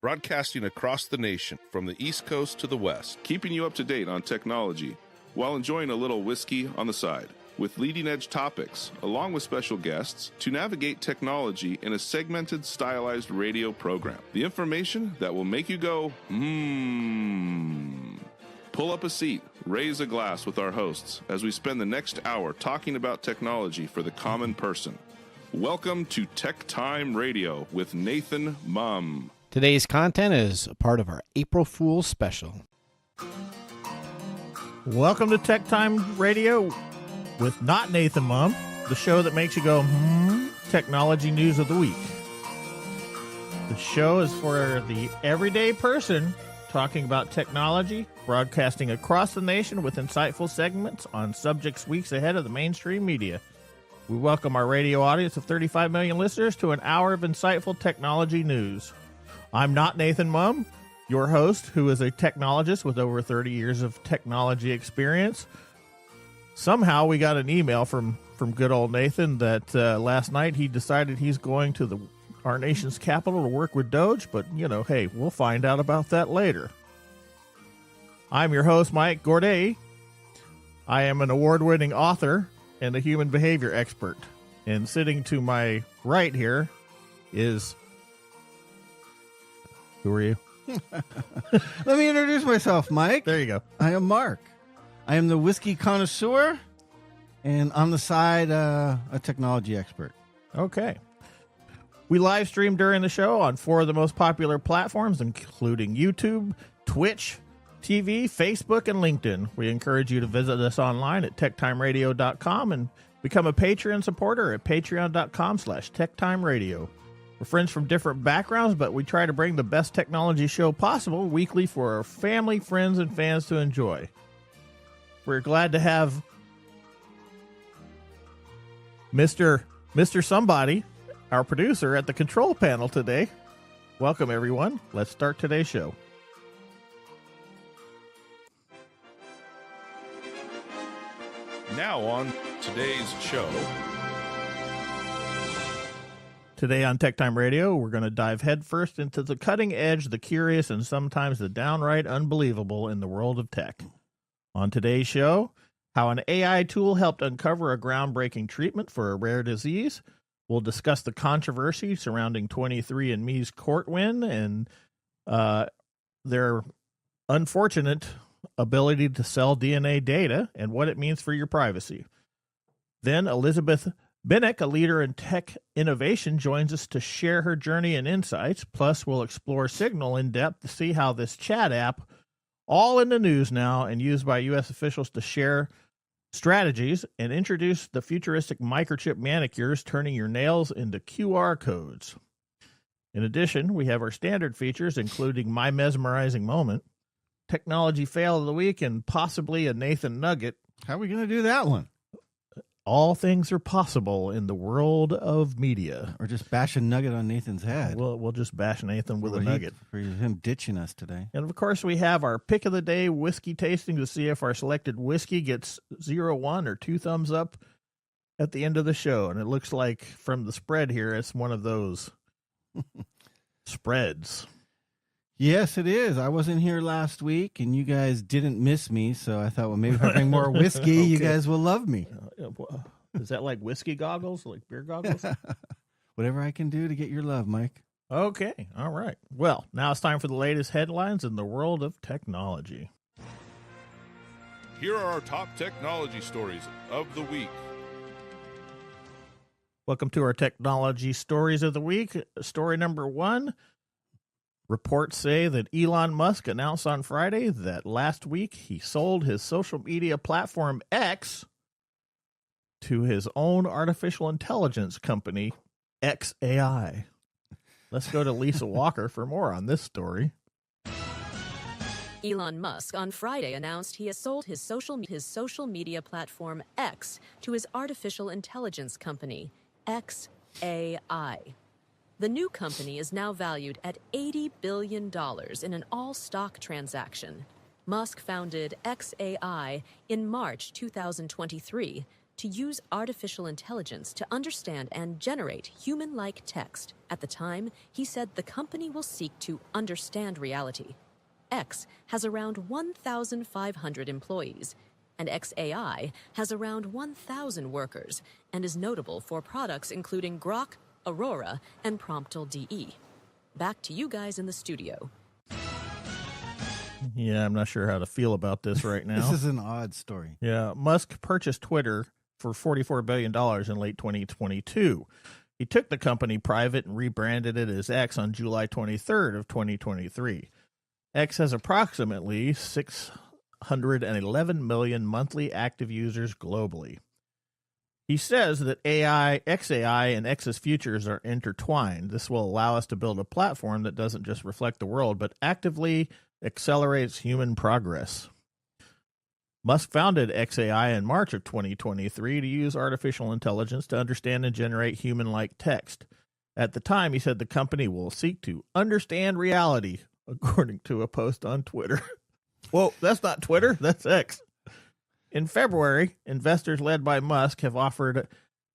broadcasting across the nation from the East Coast to the West, keeping you up to date on technology while enjoying a little whiskey on the side, with leading-edge topics, along with special guests, to navigate technology in a segmented, stylized radio program. The information that will make you go, Pull up a seat, raise a glass with our hosts as we spend the next hour talking about technology for the common person. Welcome to TechTime Radio with Nathan Mumm. Today's content is a part of our April Fool's special. Welcome to TechTime Radio with not Nathan Mumm, the show that makes you go, technology news of the week. The show is for the everyday person talking about technology, broadcasting across the nation with insightful segments on subjects weeks ahead of the mainstream media. We welcome our radio audience of 35 million listeners to an hour of insightful technology news. I'm not Nathan Mumm, your host, who is a technologist with over 30 years of technology experience. Somehow we got an email from good old Nathan that last night he decided he's going to our nation's capital to work with Doge, but, hey, we'll find out about that later. I'm your host, Mike Gorday. I am an award-winning author and a human behavior expert. And sitting to my right here is... Who are you? Let me introduce myself, Mike. There you go. I am Mark. I am the whiskey connoisseur, and on the side, a technology expert. Okay. We live stream during the show on 4 of the most popular platforms, including YouTube, Twitch, TV, Facebook, and LinkedIn. We encourage you to visit us online at techtimeradio.com and become a Patreon supporter at patreon.com/techtimeradio. We're friends from different backgrounds, but we try to bring the best technology show possible weekly for our family, friends, and fans to enjoy. We're glad to have Mr. Somebody, our producer, at the control panel today. Welcome, everyone. Let's start today's show. Now on today's show. Today on TechTime Radio, we're going to dive headfirst into the cutting edge, the curious, and sometimes the downright unbelievable in the world of tech. On today's show, how an AI tool helped uncover a groundbreaking treatment for a rare disease. We'll discuss the controversy surrounding 23andMe's court win and their unfortunate ability to sell DNA data and what it means for your privacy. Then Elizabeth Bieniek, a leader in tech innovation, joins us to share her journey and insights. Plus, we'll explore Signal in depth to see how this chat app, all in the news now and used by U.S. officials to share strategies and introduce the futuristic microchip manicures turning your nails into QR codes. In addition, we have our standard features, including My Mesmerizing Moment, Technology Fail of the Week, and possibly a Nathan Nugget. How are we going to do that one? All things are possible in the world of media. Or just bash a nugget on Nathan's head. We'll just bash Nathan with a nugget. For him ditching us today. And, of course, we have our pick of the day whiskey tasting to see if our selected whiskey gets 0, 1, or 2 thumbs up at the end of the show. And it looks like from the spread here, it's one of those spreads. Yes, it is. I wasn't here last week, and you guys didn't miss me, so I thought, well, maybe if I bring more whiskey, okay, you guys will love me. Is that like whiskey goggles, like beer goggles? Whatever I can do to get your love, Mike. Okay, all right. Well, now it's time for the latest headlines in the world of technology. Here are our top technology stories of the week. Welcome to our technology stories of the week. Story number 1. Reports say that Elon Musk announced on Friday that last week he sold his social media platform X to his own artificial intelligence company, xAI. Let's go to Lisa Walker for more on this story. Elon Musk on Friday announced he has sold his social media platform X to his artificial intelligence company, xAI. The new company is now valued at $80 billion in an all-stock transaction. Musk founded xAI in March 2023 to use artificial intelligence to understand and generate human-like text. At the time, he said the company will seek to understand reality. X has around 1,500 employees, and XAI has around 1,000 workers and is notable for products including Grok, Aurora, and Promptal DE. Back to you guys in the studio. Yeah, I'm not sure how to feel about this right now. This is an odd story. Yeah, Musk purchased Twitter for $44 billion in late 2022. He took the company private and rebranded it as X on July 23rd of 2023. X has approximately 611 million monthly active users globally. He says that XAI and X's futures are intertwined. This will allow us to build a platform that doesn't just reflect the world, but actively accelerates human progress. Musk founded XAI in March of 2023 to use artificial intelligence to understand and generate human-like text. At the time, he said the company will seek to understand reality, according to a post on Twitter. Whoa, that's not Twitter, that's X. In February, investors led by Musk have offered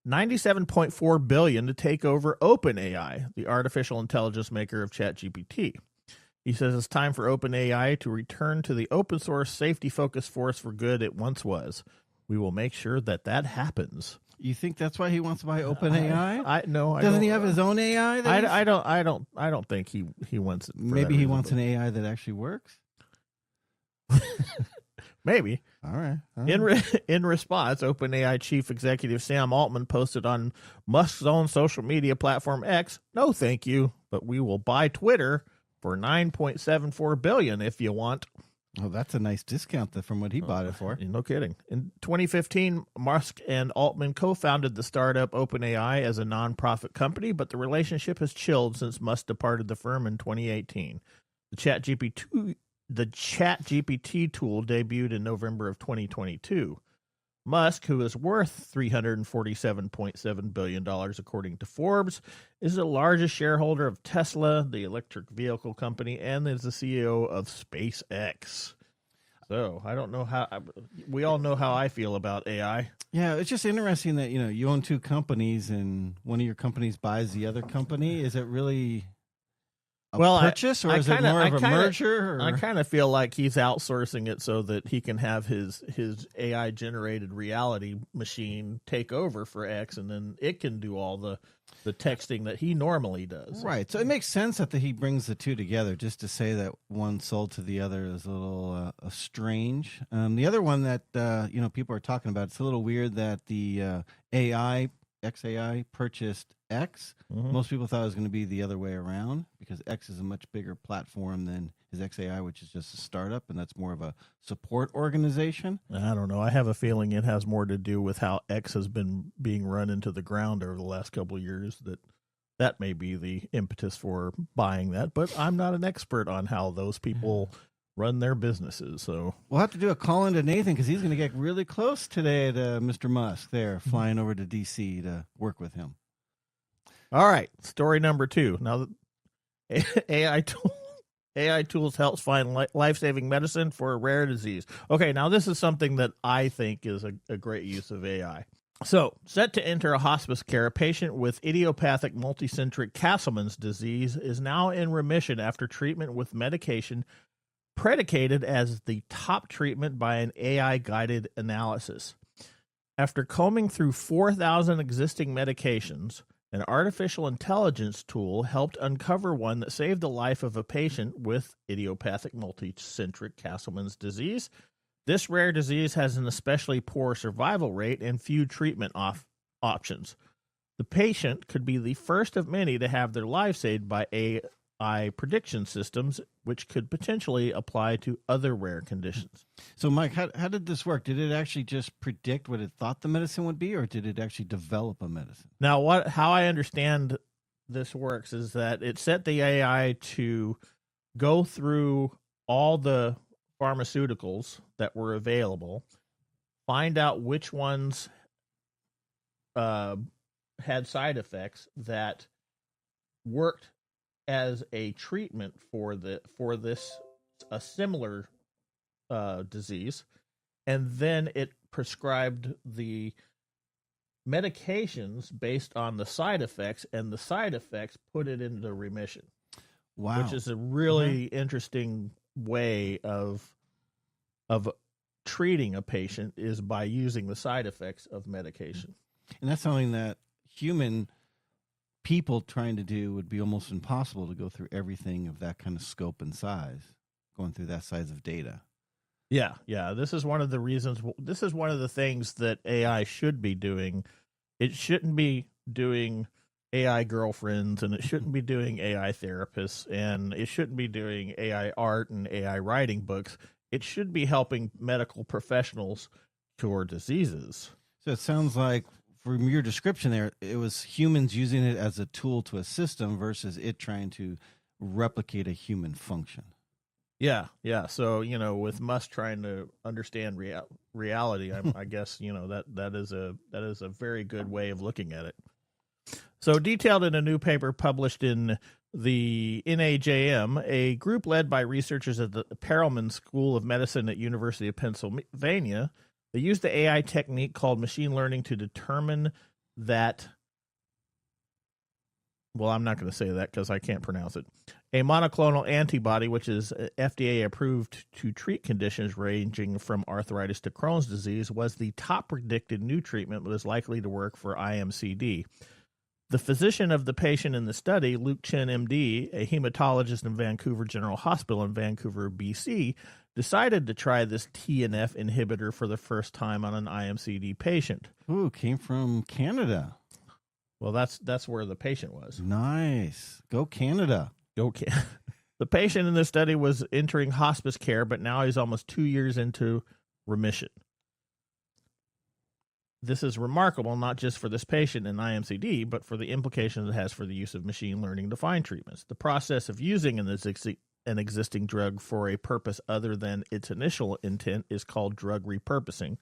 $97.4 billion to take over OpenAI, the artificial intelligence maker of ChatGPT. He says it's time for OpenAI to return to the open source, safety-focused force for good it once was. We will make sure that happens. You think that's why he wants to buy OpenAI? No. Doesn't he have his own AI? I don't think he wants it. Maybe he wants an AI that actually works. Maybe. All right. In response, OpenAI chief executive Sam Altman posted on Musk's own social media platform X, "No, thank you, but we will buy Twitter for $9.74 billion if you want." Oh, that's a nice discount from what he bought it for. No kidding. In 2015, Musk and Altman co-founded the startup OpenAI as a nonprofit company, but the relationship has chilled since Musk departed the firm in 2018. The ChatGPT tool debuted in November of 2022. Musk, who is worth $347.7 billion according to Forbes, is the largest shareholder of Tesla, the electric vehicle company, and is the CEO of SpaceX. So I don't know how we all know how I feel about AI. Yeah, it's just interesting that you own two companies and one of your companies buys the other company. Is it really a purchase or is it more of a merger? I kind of feel like he's outsourcing it so that he can have his AI generated reality machine take over for X, and then it can do all the texting that he normally does. Right. So it makes sense that he brings the two together. Just to say that one sold to the other is a little strange. The other one that people are talking about, it's a little weird that the XAI purchased X. Mm-hmm. Most people thought it was going to be the other way around because X is a much bigger platform than his XAI, which is just a startup, and that's more of a support organization. I don't know. I have a feeling it has more to do with how X has been being run into the ground over the last couple of years. That may be the impetus for buying that, but I'm not an expert on how those people run their businesses. So we'll have to do a call into Nathan because he's going to get really close today to Mr. Musk there, flying over to D.C. to work with him. All right, story number 2. Now, AI tools helps find life-saving medicine for a rare disease. Okay, now this is something that I think is a great use of AI. So, set to enter a hospice care, a patient with idiopathic multicentric Castleman's disease is now in remission after treatment with medication predicated as the top treatment by an AI-guided analysis. After combing through 4,000 existing medications, an artificial intelligence tool helped uncover one that saved the life of a patient with idiopathic multicentric Castleman's disease. This rare disease has an especially poor survival rate and few treatment options. The patient could be the first of many to have their lives saved by AI prediction systems, which could potentially apply to other rare conditions. So, Mike, how did this work? Did it actually just predict what it thought the medicine would be, or did it actually develop a medicine? Now, how I understand this works is that it set the AI to go through all the pharmaceuticals that were available, find out which ones had side effects that worked as a treatment for this a similar disease, and then it prescribed the medications based on the side effects, and the side effects put it into remission. Wow. Which is a really interesting way of treating a patient, is by using the side effects of medication. And that's something that human people trying to do would be almost impossible, to go through everything of that kind of scope and size, going through that size of data. Yeah. This is one of the reasons. This is one of the things that AI should be doing. It shouldn't be doing AI girlfriends, and it shouldn't be doing AI therapists, and it shouldn't be doing AI art and AI writing books. It should be helping medical professionals cure diseases. So it sounds like, from your description there, it was humans using it as a tool to a system versus it trying to replicate a human function. Yeah. So, with Musk trying to understand reality, I guess, that is a very good way of looking at it. So, detailed in a new paper published in the NAJM, a group led by researchers at the Perelman School of Medicine at University of Pennsylvania, they used the AI technique called machine learning to determine that, well, I'm not going to say that because I can't pronounce it, a monoclonal antibody, which is FDA approved to treat conditions ranging from arthritis to Crohn's disease, was the top predicted new treatment that is likely to work for IMCD. The physician of the patient in the study, Luke Chen, MD, a hematologist in Vancouver General Hospital in Vancouver, BC, decided to try this TNF inhibitor for the first time on an IMCD patient. Ooh, came from Canada. Well, that's where the patient was. Nice. Go Canada. Okay. The patient in this study was entering hospice care, but now he's almost 2 years into remission. This is remarkable, not just for this patient in IMCD, but for the implications it has for the use of machine learning to find treatments. The process of using an existing drug for a purpose other than its initial intent is called drug repurposing.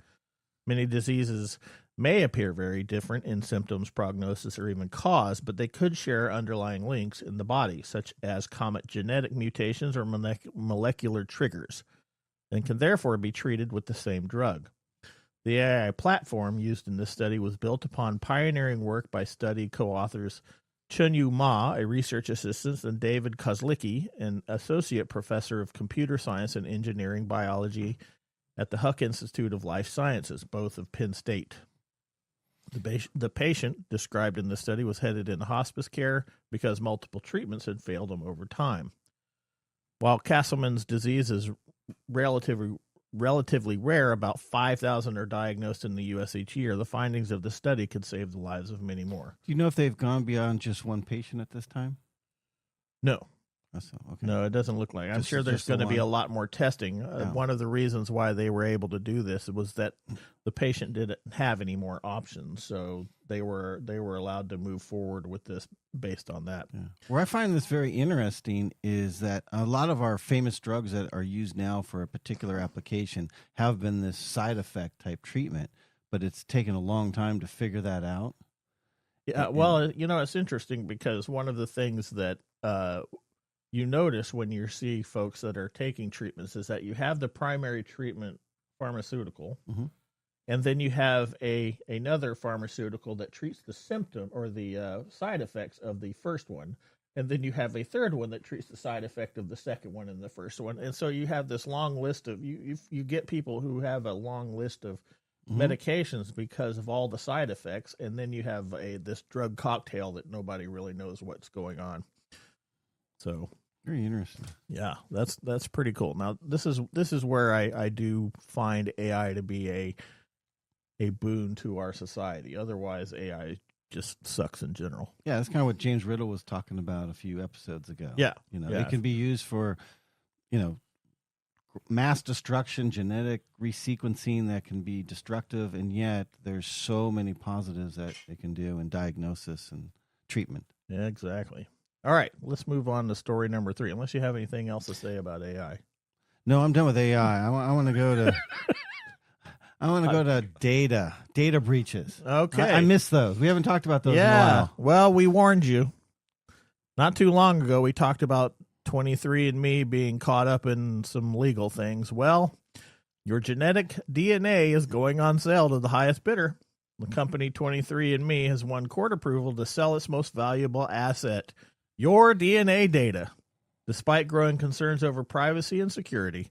Many diseases may appear very different in symptoms, prognosis, or even cause, but they could share underlying links in the body, such as common genetic mutations or molecular triggers, and can therefore be treated with the same drug. The AI platform used in this study was built upon pioneering work by study co-authors Chunyu Ma, a research assistant, and David Kozlicki, an associate professor of computer science and engineering biology at the Huck Institute of Life Sciences, both of Penn State. The patient described in the study was headed into hospice care because multiple treatments had failed him over time. While Castleman's disease is relatively rare, about 5,000 are diagnosed in the U.S. each year, the findings of the study could save the lives of many more. Do you know if they've gone beyond just one patient at this time? No. Okay. No, it doesn't look like. I'm sure there's going to be a lot more testing. One of the reasons why they were able to do this was that the patient didn't have any more options, so they were allowed to move forward with this based on that. Yeah. Where I find this very interesting is that a lot of our famous drugs that are used now for a particular application have been this side effect type treatment, but it's taken a long time to figure that out. Yeah, well, it's interesting because one of the things that you notice when you see folks that are taking treatments is that you have the primary treatment pharmaceutical, and then you have another pharmaceutical that treats the symptom or the side effects of the first one, and then you have a third one that treats the side effect of the second one and the first one. And so you have this long list of you get people who have a long list of medications because of all the side effects, and then you have this drug cocktail that nobody really knows what's going on. So very interesting. Yeah, that's pretty cool. Now this is where I do find AI to be a boon to our society. Otherwise, AI just sucks in general. Yeah, that's kind of what James Riddle was talking about a few episodes ago. Yeah, it can be used for, mass destruction, genetic resequencing that can be destructive, and yet there's so many positives that it can do in diagnosis and treatment. Yeah, exactly. All right, let's move on to story number 3, unless you have anything else to say about AI. No, I'm done with AI. I want to go to data breaches. Okay. I miss those. We haven't talked about those in a while. Well, we warned you. Not too long ago, we talked about 23andMe being caught up in some legal things. Well, your genetic DNA is going on sale to the highest bidder. The company 23andMe has won court approval to sell its most valuable asset, your DNA data, despite growing concerns over privacy and security.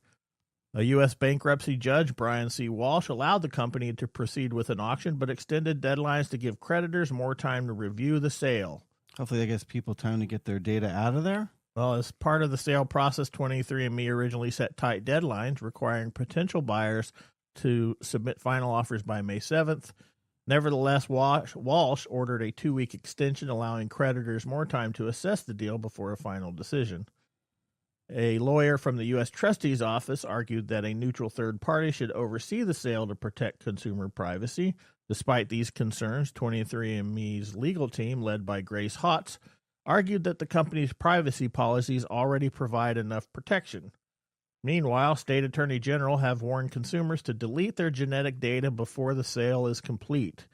A U.S. bankruptcy judge, Brian C. Walsh, allowed the company to proceed with an auction, but extended deadlines to give creditors more time to review the sale. Hopefully that gives people time to get their data out of there. Well, as part of the sale process, 23andMe originally set tight deadlines, requiring potential buyers to submit final offers by May 7th. Nevertheless, Walsh ordered a 2-week extension, allowing creditors more time to assess the deal before a final decision. A lawyer from the U.S. Trustee's office argued that a neutral third party should oversee the sale to protect consumer privacy. Despite these concerns, 23andMe's legal team, led by Grace Hotz, argued that the company's privacy policies already provide enough protection. Meanwhile, state attorney general have warned consumers to delete their genetic data before the sale is complete.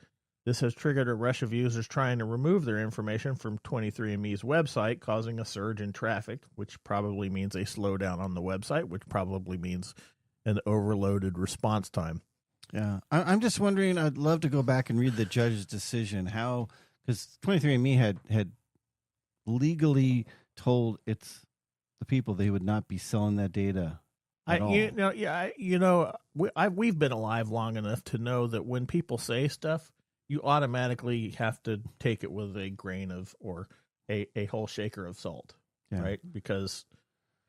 This has triggered a rush of users trying to remove their information from 23andMe's website, causing a surge in traffic, which probably means a slowdown on the website, which probably means an overloaded response time. Yeah, I'm just wondering, I'd love to go back and read the judge's decision, how, because 23andMe had legally told the people they would not be selling that data at all. We've been alive long enough to know that when people say stuff, you automatically have to take it with a grain of, or a whole shaker of salt, right? Because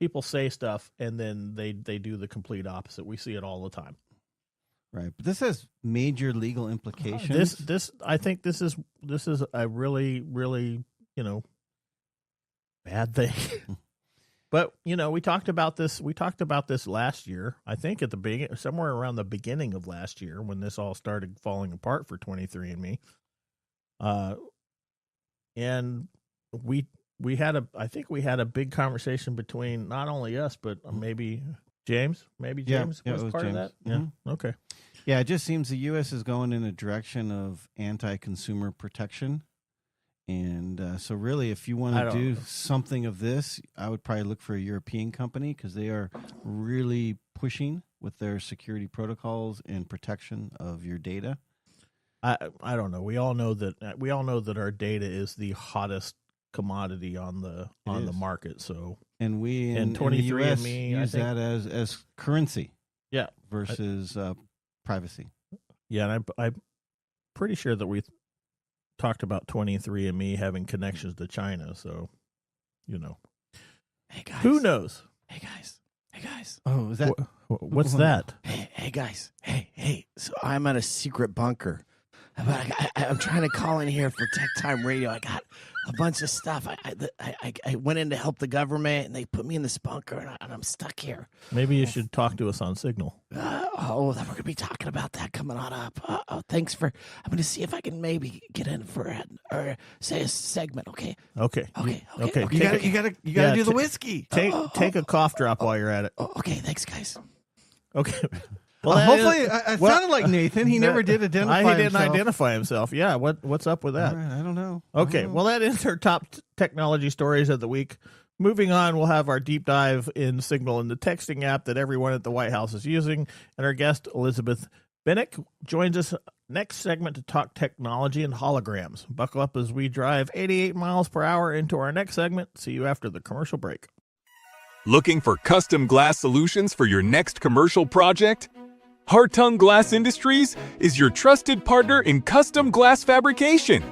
people say stuff and then they do the complete opposite. We see it all the time. Right, but this has major legal implications. I think this is a really, really, bad thing. But, we talked about this last year, I think at the beginning, somewhere around the beginning of last year, when this all started falling apart for 23andMe. And we had a big conversation between not only us, but maybe James. Maybe James was part of that. Mm-hmm. Yeah. Okay. Yeah, it just seems the U.S. is going in a direction of anti-consumer protection. And so really, if you want to do something of this, I would probably look for a European company, because they are really pushing with their security protocols and protection of your data. I don't know. We all know that our data is the hottest commodity on the market. So, and we in 23andMe use that as currency. Yeah, versus privacy. Yeah, and I'm pretty sure that we talked about 23andMe having connections to China. So, Hey guys. Who knows? Hey guys. Oh, is that? What's that? Hey guys. Hey. So I'm at a secret bunker. I'm trying to call in here for TechTime Radio. I got a bunch of stuff. I went in to help the government, and they put me in this bunker, and I'm stuck here. Maybe you should talk to us on Signal. We're going to be talking about that coming on up. Thanks for. I'm going to see if I can maybe get in for or say a segment. Okay. Okay. You gotta do the whiskey. Take a cough drop while you're at it. Okay. Thanks, guys. Okay. Well, hopefully, it sounded like Nathan. He never did identify himself. He didn't identify himself. Yeah, what's up with that? Right, I don't know. Okay, well, that ends our top technology stories of the week. Moving on, we'll have our deep dive in Signal and the texting app that everyone at the White House is using. And our guest, Elizabeth Bieniek, joins us next segment to talk technology and holograms. Buckle up as we drive 88 miles per hour into our next segment. See you after the commercial break. Looking for custom glass solutions for your next commercial project? Hartung Glass Industries is your trusted partner in custom glass fabrication.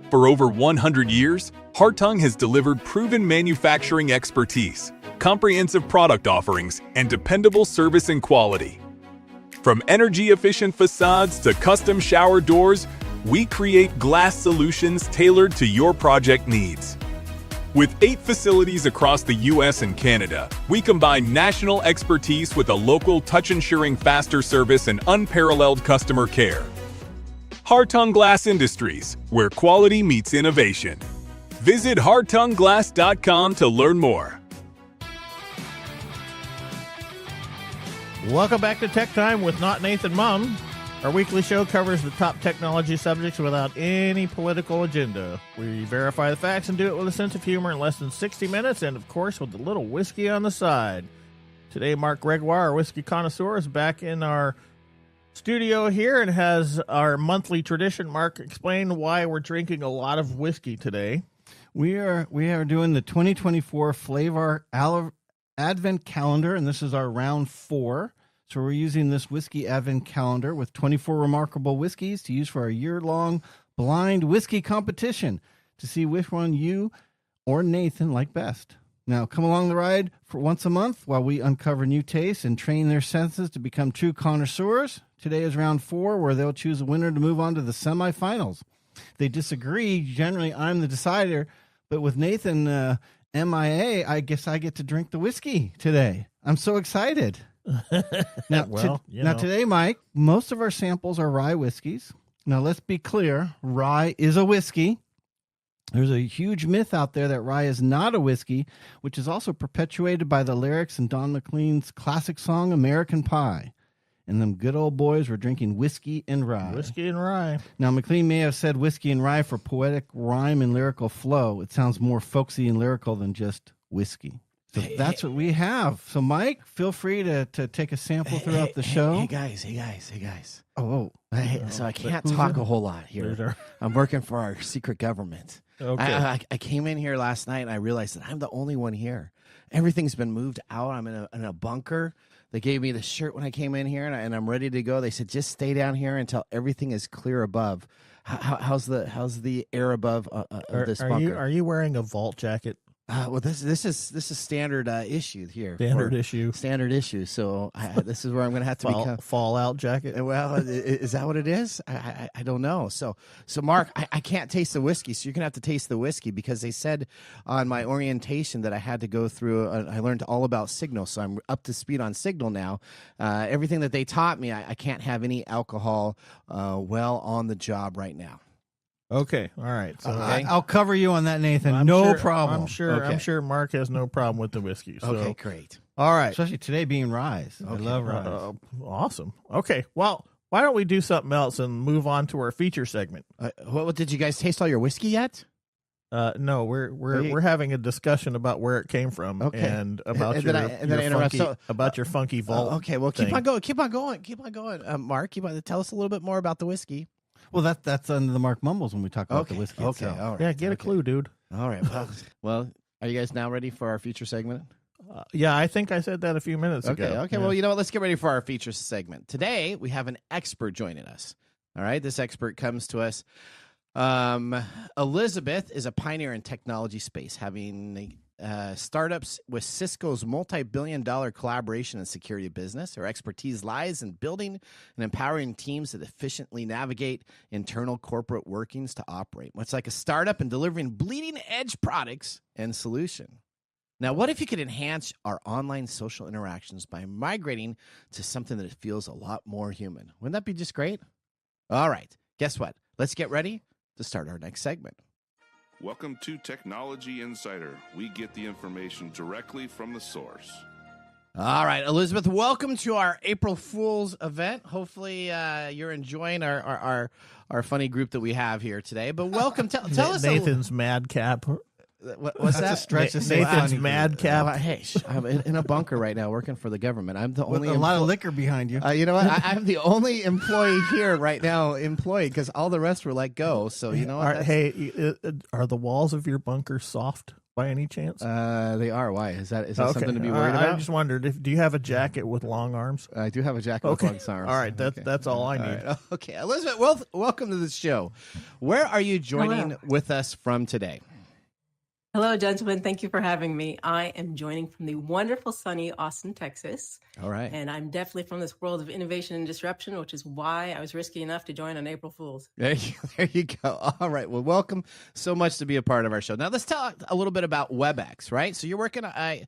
For over 100 years, Hartung has delivered proven manufacturing expertise, comprehensive product offerings, and dependable service and quality. From energy-efficient facades to custom shower doors, we create glass solutions tailored to your project needs. With 8 facilities across the U.S. and Canada, we combine national expertise with a local touch-ensuring faster service and unparalleled customer care. Hartung Glass Industries, where quality meets innovation. Visit hartungglass.com to learn more. Welcome back to Tech Time with Not Nathan Mumm. Our weekly show covers the top technology subjects without any political agenda. We verify the facts and do it with a sense of humor in less than 60 minutes, and of course with a little whiskey on the side. Today, Mark Gregoire, our whiskey connoisseur, is back in our studio here and has our monthly tradition. Mark, explain why we're drinking a lot of whiskey today. We are doing the 2024 Flavor Advent Calendar, and this is our round 4. So we're using this whiskey Advent Calendar with 24 remarkable whiskeys to use for our year-long blind whiskey competition to see which one you or Nathan like best. Now, come along the ride for once a month while we uncover new tastes and train their senses to become true connoisseurs. Today is round 4, where they'll choose a winner to move on to the semifinals. If they disagree, generally I'm the decider, but with Nathan MIA, I guess I get to drink the whiskey today. I'm so excited. Now, today, Mike, most of our samples are rye whiskeys. Now, let's be clear. Rye is a whiskey. There's a huge myth out there that rye is not a whiskey, which is also perpetuated by the lyrics in Don McLean's classic song, American Pie. And them good old boys were drinking whiskey and rye. Whiskey and rye. Now, McLean may have said whiskey and rye for poetic rhyme and lyrical flow. It sounds more folksy and lyrical than just whiskey. So that's what we have. So, Mike, feel free to take a sample throughout the show. Hey, guys. Oh. So I can't talk a whole lot here. I'm working for our secret government. Okay. I came in here last night and I realized that I'm the only one here. Everything's been moved out. I'm in a bunker. They gave me the shirt when I came in here, and I'm ready to go. They said, just stay down here until everything is clear above. How's the air above this bunker? Are you wearing a vault jacket? Well, this is standard issue here. Standard issue. So this is where I'm going to have to become Fallout jacket. Well, is that what it is? I don't know. So Mark, I can't taste the whiskey. So you're going to have to taste the whiskey, because they said on my orientation that I had to go through. I learned all about Signal, so I'm up to speed on Signal now. Everything that they taught me, I can't have any alcohol while on the job right now. Okay, all right. So I'll cover you on that, Nathan. Problem. I'm sure Mark has no problem with the whiskey. So. Okay, great. All right. Especially today being rye. I love rye. Awesome. Okay, well, why don't we do something else and move on to our feature segment? What did you guys taste all your whiskey yet? No, we're having a discussion about where it came from, and about your funky vault. Okay, well, keep on going. Mark, tell us a little bit more about the whiskey. Well, that's under the Mark Mumbles when we talk about the whiskey. Okay, itself. all right. Yeah, get a clue, dude. All right. Well, are you guys now ready for our feature segment? Yeah, I think I said that a few minutes ago. Okay. Yeah. Well, you know what? Let's get ready for our feature segment. Today, we have an expert joining us. All right. This expert comes to us. Elizabeth is a pioneer in technology space, having startups with Cisco's multi-billion-dollar collaboration and security business. Her expertise lies in building and empowering teams that efficiently navigate internal corporate workings to operate, much like a startup, and delivering bleeding-edge products and solution. Now, what if you could enhance our online social interactions by migrating to something that feels a lot more human? Wouldn't that be just great? All right. Guess what? Let's get ready to start our next segment. Welcome to Technology Insider. We get the information directly from the source. All right, Elizabeth, welcome to our April Fool's event. Hopefully you're enjoying our funny group that we have here today. But welcome. Tell us Nathan's madcap. What's that? A stretch to say Nathan's madcap. Hey, I'm in a bunker right now working for the government. I'm the only a lot of liquor behind you. You know what? I'm the only employee here right now employed, because all the rest were let go. So you know what? Are the walls of your bunker soft by any chance? They are. Why? Is that something to be worried about? I just wondered, do you have a jacket with long arms? I do have a jacket with long arms. All right, that's all I need. Right. Okay, Elizabeth, welcome to the show. Where are you joining with us from today? Hello, gentlemen. Thank you for having me. I am joining from the wonderful, sunny Austin, Texas. All right. And I'm definitely from this world of innovation and disruption, which is why I was risky enough to join on April Fool's. There you go. All right. Well, welcome so much to be a part of our show. Now, let's talk a little bit about WebEx, right? So you're working. I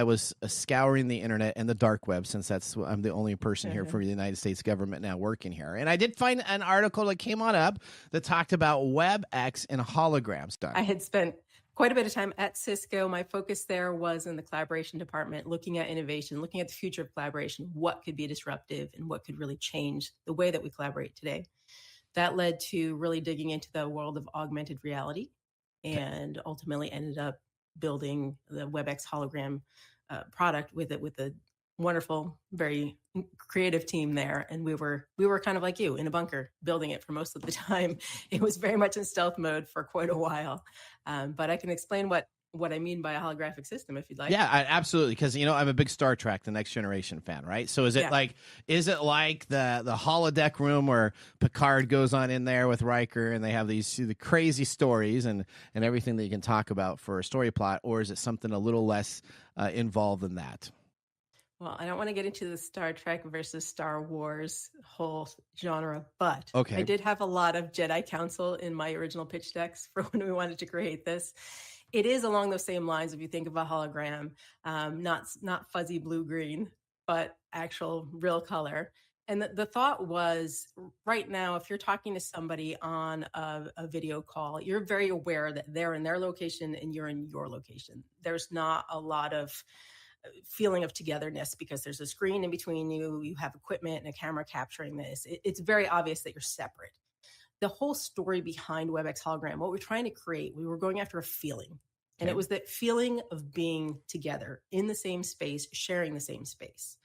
was scouring the internet and the dark web, since I'm the only person here for the United States government now working here. And I did find an article that came on up that talked about WebEx and holograms. I had spent quite a bit of time at Cisco. My focus there was in the collaboration department, looking at innovation, looking at the future of collaboration, what could be disruptive and what could really change the way that we collaborate today. That led to really digging into the world of augmented reality, and ultimately ended up building the WebEx hologram product with the wonderful, very creative team there. And we were kind of like you, in a bunker, building it for most of the time. It was very much in stealth mode for quite a while. But I can explain what I mean by a holographic system if you'd like. Yeah, absolutely. Because, I'm a big Star Trek, The Next Generation fan, right? So is it like the holodeck room where Picard goes on in there with Riker and they have the crazy stories and everything that you can talk about for a story plot? Or is it something a little less involved than that? Well, I don't want to get into the Star Trek versus Star Wars whole genre, but okay. I did have a lot of Jedi Council in my original pitch decks for when we wanted to create this. It is along those same lines if you think of a hologram, not fuzzy blue-green, but actual real color. And the thought was, right now, if you're talking to somebody on a video call, you're very aware that they're in their location and you're in your location. There's not a lot of feeling of togetherness because there's a screen in between you, you have equipment and a camera capturing this. It's very obvious that you're separate. The whole story behind WebEx Hologram, what we're trying to create, we were going after a feeling. And it was that feeling of being together in the same space, sharing the same space.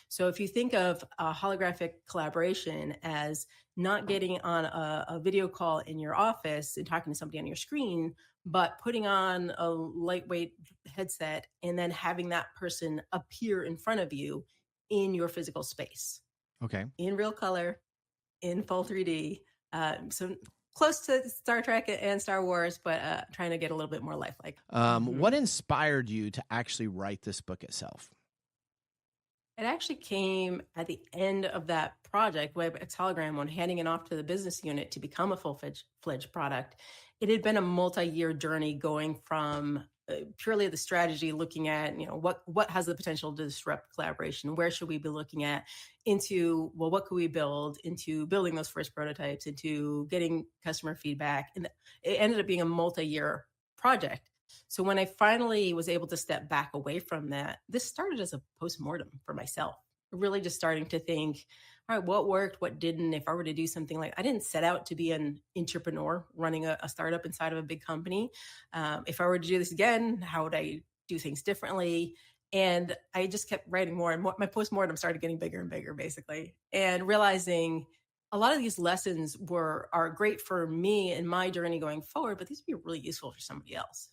So if you think of a holographic collaboration as not getting on a video call in your office and talking to somebody on your screen, but putting on a lightweight headset and then having that person appear in front of you in your physical space. Okay. In real color, in full 3D. So close to Star Trek and Star Wars, but trying to get a little bit more lifelike. What inspired you to actually write this book itself? It actually came at the end of that project, WebEx Hologram, when handing it off to the business unit to become a full-fledged product. It had been a multi-year journey going from purely the strategy, looking at, what has the potential to disrupt collaboration? Where should we be looking at? Into, well, what could we build? Into building those first prototypes, into getting customer feedback. And it ended up being a multi-year project. So when I finally was able to step back away from that, this started as a postmortem for myself, really just starting to think, all right, what worked, what didn't? If I were to do something like, I didn't set out to be an entrepreneur running a startup inside of a big company. If I were to do this again, how would I do things differently? And I just kept writing more and more. My postmortem started getting bigger and bigger, basically, and realizing a lot of these lessons are great for me and my journey going forward, but these would be really useful for somebody else.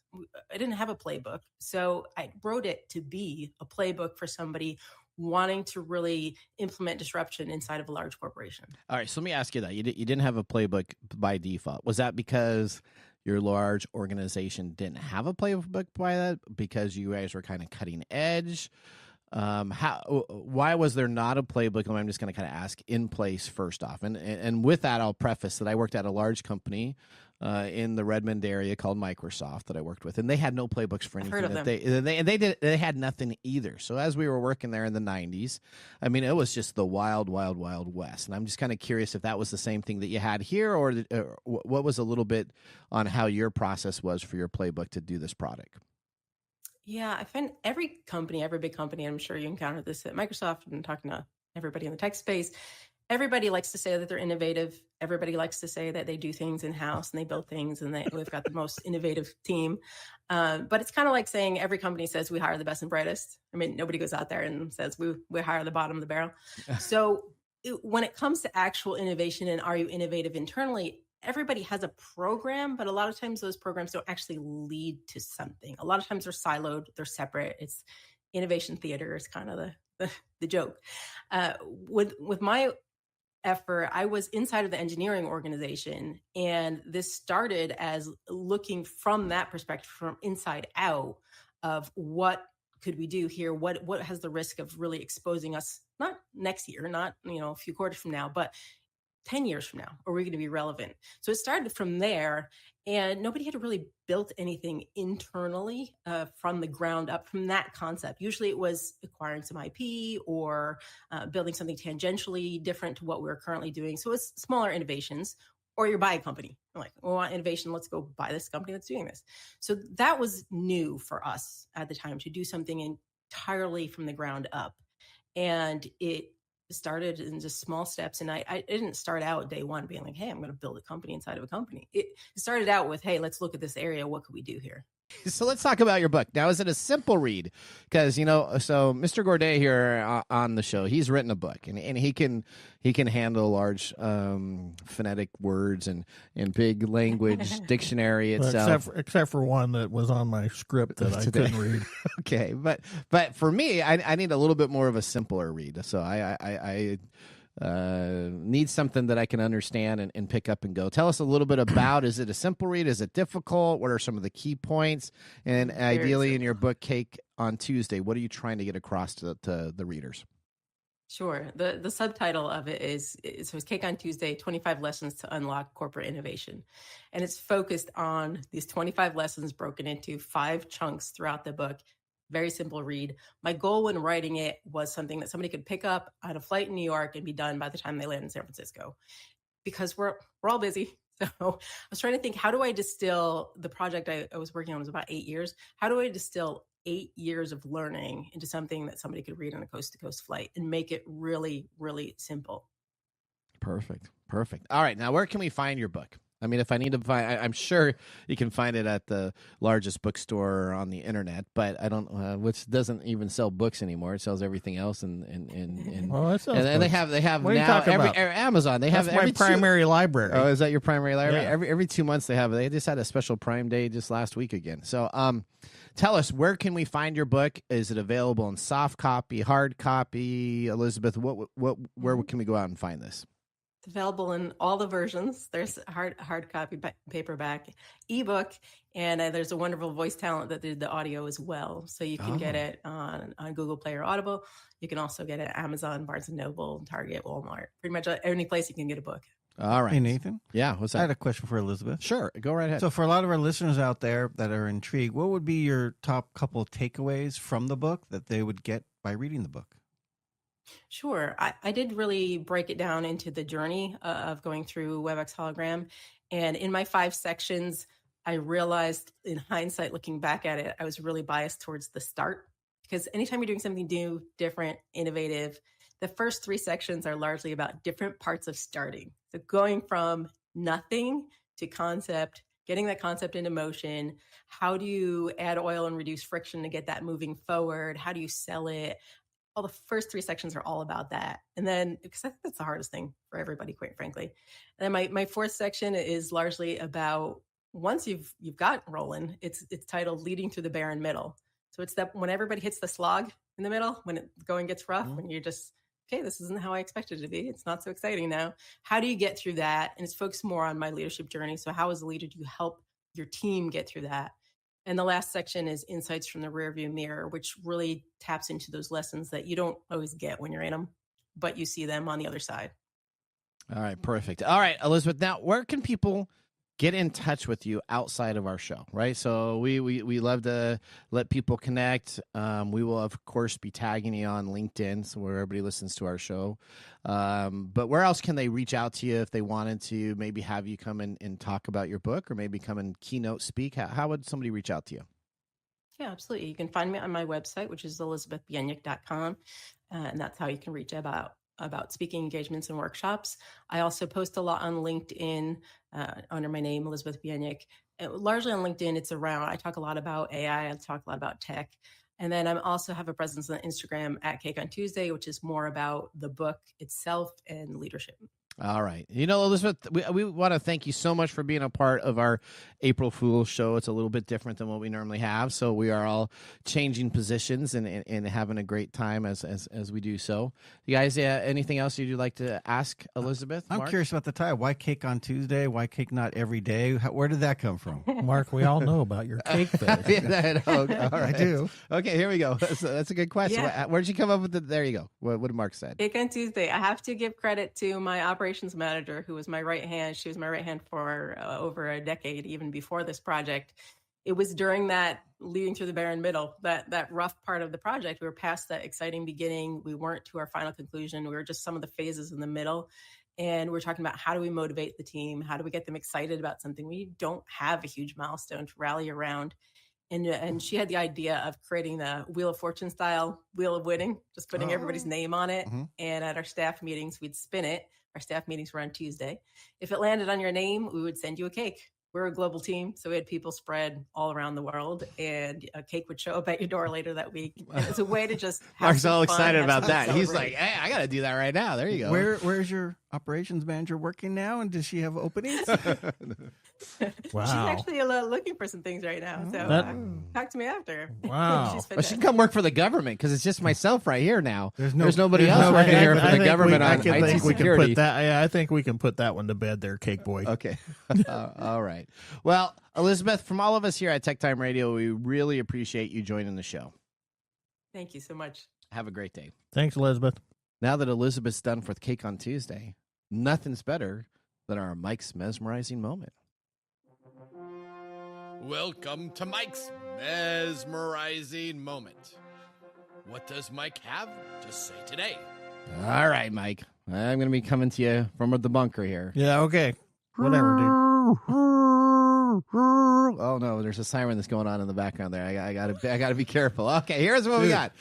I didn't have a playbook, so I wrote it to be a playbook for somebody wanting to really implement disruption inside of a large corporation. All right, so let me ask you that. You didn't have a playbook by default. Was that because your large organization didn't have a playbook by that? Because you guys were kind of cutting edge? Why was there not a playbook? I'm just going to kind of ask in place first off. And with that, I'll preface that I worked at a large company in the Redmond area called Microsoft that I worked with, and they had no playbooks for anything. I've heard of them. They had nothing either. So as we were working there in the 90s, I mean, it was just the wild, wild, wild west. And I'm just kind of curious if that was the same thing that you had here, or what was a little bit on how your process was for your playbook to do this product. Yeah, I find every big company, I'm sure you encountered this at Microsoft and talking to everybody in the tech space, everybody likes to say that they're innovative. Everybody likes to say that they do things in-house and they build things and we've got the most innovative team. But it's kind of like saying every company says we hire the best and brightest. I mean, nobody goes out there and says we hire the bottom of the barrel. So when it comes to actual innovation and are you innovative internally, everybody has a program, but a lot of times those programs don't actually lead to something. A lot of times they're siloed, they're separate. It's innovation theater is kind of the joke. With my effort, I was inside of the engineering organization, and this started as looking from that perspective, from inside out, of what could we do here? What has the risk of really exposing us, not next year, not a few quarters from now, but 10 years from now, are we going to be relevant? So it started from there, and nobody had really built anything internally from the ground up from that concept. Usually it was acquiring some IP or building something tangentially different to what we're currently doing. So it's smaller innovations, or you buy a company. I'm like, we want innovation. Let's go buy this company that's doing this. So that was new for us at the time, to do something entirely from the ground up. And it started in just small steps. And I didn't start out day one being like, hey, I'm going to build a company inside of a company. It started out with, hey, let's look at this area. What could we do here? So let's talk about your book. Now, is it a simple read? Because, so Mr. Gourdet here on the show, he's written a book, and he can handle large phonetic words and big language dictionary itself. Except for one that was on my script that I couldn't read. Okay, but for me, I need a little bit more of a simpler read. So I need something that I can understand and pick up and go. Tell us a little bit about, is it a simple read? Is it difficult? What are some of the key points? And ideally in your book, Cake on Tuesday, what are you trying to get across to the readers? Sure. The subtitle of it is Cake on Tuesday, 25 Lessons to Unlock Corporate Innovation. And it's focused on these 25 lessons broken into 5 chunks throughout the book. Very simple read. My goal when writing it was something that somebody could pick up on a flight in New York and be done by the time they land in San Francisco, because we're all busy. So I was trying to think, how do I distill the project I was working on was about 8 years. How do I distill 8 years of learning into something that somebody could read on a coast to coast flight and make it really, really simple? Perfect. All right. Now, where can we find your book? I mean, if I need to find, I'm sure you can find it at the largest bookstore on the internet, but I don't, which doesn't even sell books anymore. It sells everything else, and they have what now about? Amazon. They have That's my primary library. Oh, is that your primary library? Yeah. Every 2 months they just had a special Prime Day just last week again. So, tell us, where can we find your book? Is it available in soft copy, hard copy? Elizabeth, where can we go out and find this? It's available in all the versions. There's hard copy, paperback, ebook, and there's a wonderful voice talent that did the audio as well. So you can get it on Google Play or Audible. You can also get it at Amazon, Barnes & Noble, Target, Walmart, pretty much any place you can get a book. All right. Hey, Nathan. Yeah, what's that? I had a question for Elizabeth. Sure, go right ahead. So for a lot of our listeners out there that are intrigued, what would be your top couple of takeaways from the book that they would get by reading the book? Sure. I did really break it down into the journey of going through WebEx Hologram. And in my 5 sections, I realized in hindsight, looking back at it, I was really biased towards the start, because anytime you're doing something new, different, innovative, the first 3 sections are largely about different parts of starting. So going from nothing to concept, getting that concept into motion. How do you add oil and reduce friction to get that moving forward? How do you sell it? Well, the first 3 sections are all about that. And then, because I think that's the hardest thing for everybody, quite frankly. And then my 4th section is largely about, once you've got rolling, it's titled Leading Through the Barren Middle. So it's that when everybody hits the slog in the middle, when the going gets rough, when you're just, okay, this isn't how I expected it to be. It's not so exciting now. How do you get through that? And it's focused more on my leadership journey. So how as a leader do you help your team get through that? And the last section is Insights from the Rearview Mirror, which really taps into those lessons that you don't always get when you're in them, but you see them on the other side. All right, perfect. All right, Elizabeth, now where can people get in touch with you outside of our show, right? So we love to let people connect. We will, of course, be tagging you on LinkedIn, so where everybody listens to our show. But where else can they reach out to you if they wanted to maybe have you come and talk about your book, or maybe come and keynote speak? How would somebody reach out to you? Yeah, absolutely. You can find me on my website, which is elizabethbieniek.com, and that's how you can reach about speaking engagements and workshops. I also post a lot on LinkedIn under my name, Elizabeth Bieniek. Largely on LinkedIn, I talk a lot about AI, I talk a lot about tech. And then I also have a presence on Instagram at Cake on Tuesday, which is more about the book itself and leadership. All right. Elizabeth, we want to thank you so much for being a part of our April Fool's show. It's a little bit different than what we normally have, so we are all changing positions and having a great time as we do so. You guys, anything else you'd like to ask Elizabeth? I'm curious about the title. Why Cake on Tuesday? Why cake not every day? Where did that come from? Mark, we all know about your cake fetish. All right. I do. Okay, here we go. That's a good question. Yeah. Where'd you come up with it? There you go. What did Mark say? Cake on Tuesday. I have to give credit to my operations manager, who was my right hand. She was my right hand for over a decade, even before this project. It was during that leading through the barren middle, that rough part of the project. We were past that exciting beginning. We weren't to our final conclusion. We were just some of the phases in the middle. And we're talking about, how do we motivate the team? How do we get them excited about something? We don't have a huge milestone to rally around. And she had the idea of creating the Wheel of Fortune style Wheel of Winning, just putting everybody's name on it. Mm-hmm. And at our staff meetings, we'd spin it. Our staff meetings were on Tuesday. If it landed on your name, we would send you a cake. we're a global team, so we had people spread all around the world, and a cake would show up at your door later that week. And it's a way to just have Mark's some all fun, excited have about some that. He's celebrate. like, hey, I got to do that right now. There you go. Where's your operations manager working now, and does she have openings? Wow. She's actually looking for some things right now, so talk to me after. Wow. She's Well, she can come work for the government because it's just myself right here now. There's nobody there's else no- working here for I the think government on I think IT we can security. put that. Yeah, I think we can put that one to bed there, Cake Boy. Okay. All right. Well, Elizabeth, from all of us here at TechTime Radio, we really appreciate you joining the show. Thank you so much. Have a great day. Thanks, Elizabeth. Now that Elizabeth's done for Cake on Tuesday, nothing's better than our Mike's mesmerizing moment. Welcome to Mike's mesmerizing moment. What does Mike have to say today? All right, Mike. I'm going to be coming to you from the bunker here. Yeah, okay. Whatever, dude. Oh no, there's a siren that's going on in the background there. I gotta be careful. Okay, here's what we got.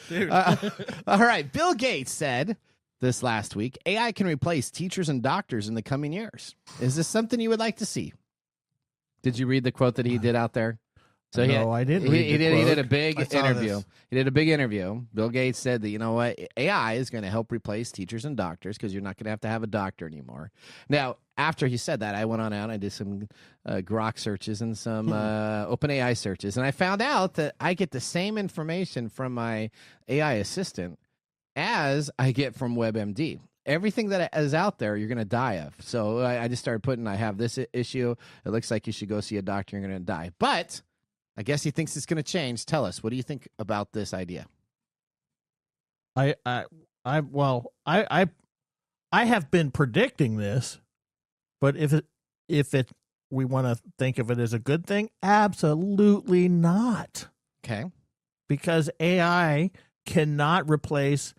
All right, Bill Gates said this last week, AI can replace teachers and doctors in the coming years. Is this something you would like to see? Did you read the quote that he did out there? So No, I didn't He read the did a quote. big I saw interview. this. He did a big interview. Bill Gates said that, you know what, AI is going to help replace teachers and doctors because you're not going to have a doctor anymore. Now, after he said that, I went on out and I did some Grok searches and some OpenAI searches, and I found out that I get the same information from my AI assistant as I get from WebMD. Everything that is out there, you're going to die of. So I just started putting, I have this issue. It looks like you should go see a doctor. You're going to die. But I guess he thinks it's going to change. Tell us, what do you think about this idea? I have been predicting this, but if we want to think of it as a good thing, absolutely not. Okay. Because AI cannot replace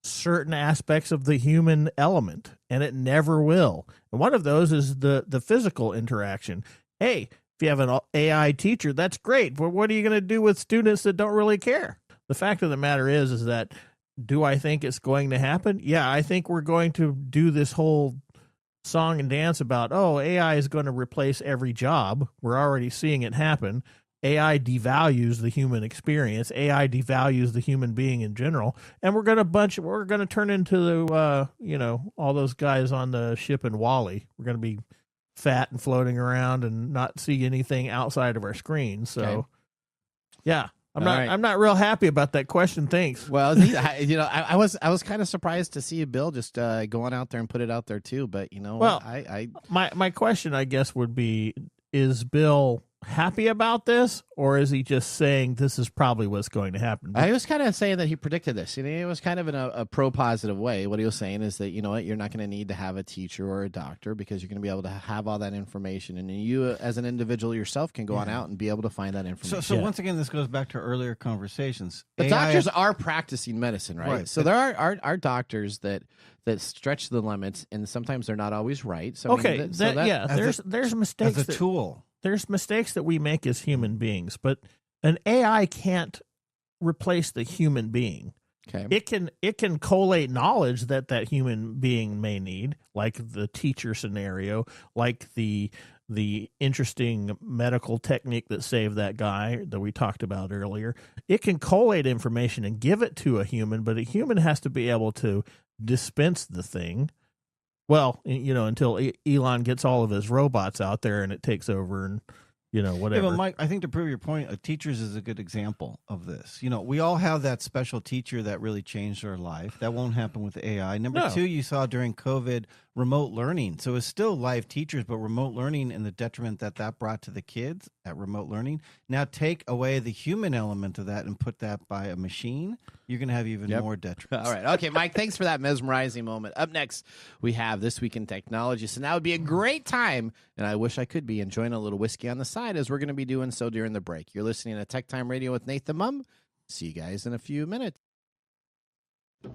certain aspects of the human element, and it never will. And one of those is the physical interaction. Hey, if you have an AI teacher, that's great, but what are you going to do with students that don't really care? The fact of the matter is that, do I think it's going to happen? Yeah, I think we're going to do this whole song and dance about, oh, AI is going to replace every job. We're already seeing it happen. AI devalues the human experience. AI devalues the human being in general, and we're going to turn into the all those guys on the ship in Wall-E. We're going to be fat and floating around and not see anything outside of our screen. So, Okay. Yeah, I'm All not right. I'm not real happy about that question. Thanks. Well, I was kind of surprised to see Bill just going out there and put it out there too. But Well, I My question, I guess, would be: is Bill happy about this, or is he just saying this is probably what's going to happen? was kind of saying that he predicted this. You know, it was kind of in a pro-positive way. What he was saying is that, you know what, you're not going to need to have a teacher or a doctor because you're going to be able to have all that information. And you, as an individual yourself, can go on out and be able to find that information. So once again, this goes back to earlier conversations. But AI doctors are practicing medicine, right? Right. So there are doctors that stretch the limits, and sometimes they're not always right. So Okay, there's mistakes. as a tool. There's mistakes that we make as human beings, but an AI can't replace the human being. Okay. It can collate knowledge that human being may need, like the teacher scenario, like the interesting medical technique that saved that guy that we talked about earlier. It can collate information and give it to a human, but a human has to be able to dispense the thing. Well, until Elon gets all of his robots out there and it takes over and, whatever. Yeah, but Mike, I think to prove your point, teachers is a good example of this. We all have that special teacher that really changed our life. That won't happen with AI. Number two, you saw during COVID, remote learning. So it's still live teachers, but remote learning and the detriment that brought to the kids at remote learning. Now take away the human element of that and put that by a machine, you're going to have even more detriment. All right. Okay, Mike, thanks for that mesmerizing moment. Up next, we have This Week in Technology. So now would be a great time, and I wish I could be enjoying a little whiskey on the side as we're going to be doing so during the break. You're listening to TechTime Radio with Nathan Mumm. See you guys in a few minutes.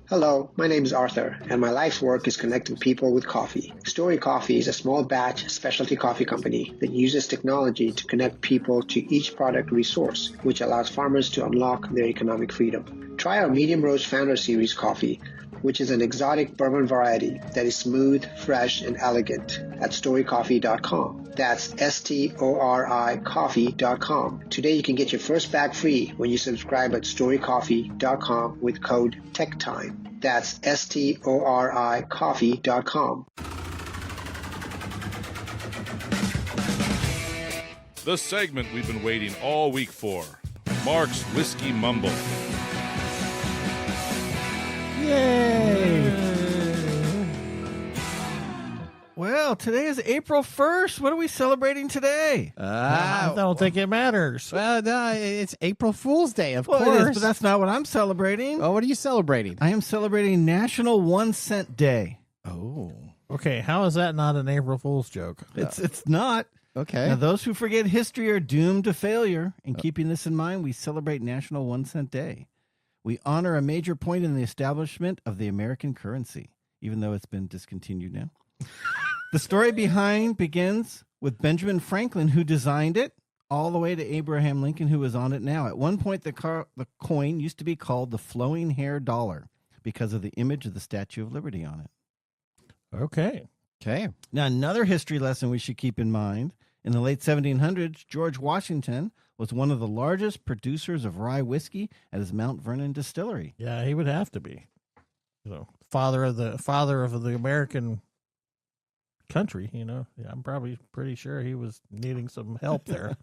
Hello, my name is Arthur, and my life's work is connecting people with coffee. Story Coffee is a small batch specialty coffee company that uses technology to connect people to each product resource, which allows farmers to unlock their economic freedom. Try our medium roast founder series coffee, which is an exotic bourbon variety that is smooth, fresh, and elegant at storycoffee.com. That's STORI coffee.com. Today you can get your first bag free when you subscribe at storycoffee.com with code TechTime. That's STORI coffee.com. The segment we've been waiting all week for. Mark's Whiskey Mumble. Yay! Well, today is April 1st. What are we celebrating today? I don't think it matters. Well, no, it's April Fool's Day, of Well, it course. is, but that's not what I'm celebrating. Oh, what are you celebrating? I am celebrating National 1 Cent Day. Oh, Okay, how is that not an April Fool's joke? It's not. okay. Now, those who forget history are doomed to failure. And keeping this in mind, we celebrate National 1 Cent Day. We honor a major point in the establishment of the American currency, even though it's been discontinued now. The story behind begins with Benjamin Franklin, who designed it, all the way to Abraham Lincoln, who is on it now. At one point, the coin used to be called the flowing hair dollar because of the image of the Statue of Liberty on it. Okay. Okay. Now, another history lesson we should keep in mind, in the late 1700s, George Washington was one of the largest producers of rye whiskey at his Mount Vernon distillery. Yeah, he would have to be. So, father of the American country, you know. Yeah, I'm probably pretty sure he was needing some help there.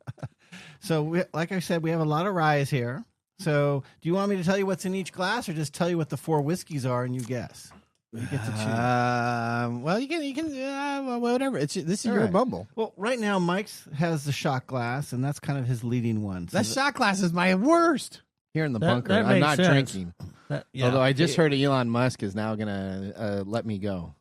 So, like I said, we have a lot of ryes here. So, do you want me to tell you what's in each glass or just tell you what the 4 whiskeys are and you guess? You get to choose. Well, you can whatever. This is All your right. bumble. Well, right now, Mike's has the shot glass, and that's kind of his leading one. So That shot glass is my worst. Here in the bunker, that I'm makes not sense. drinking. Yeah. Although I just heard Elon Musk is now going to let me go.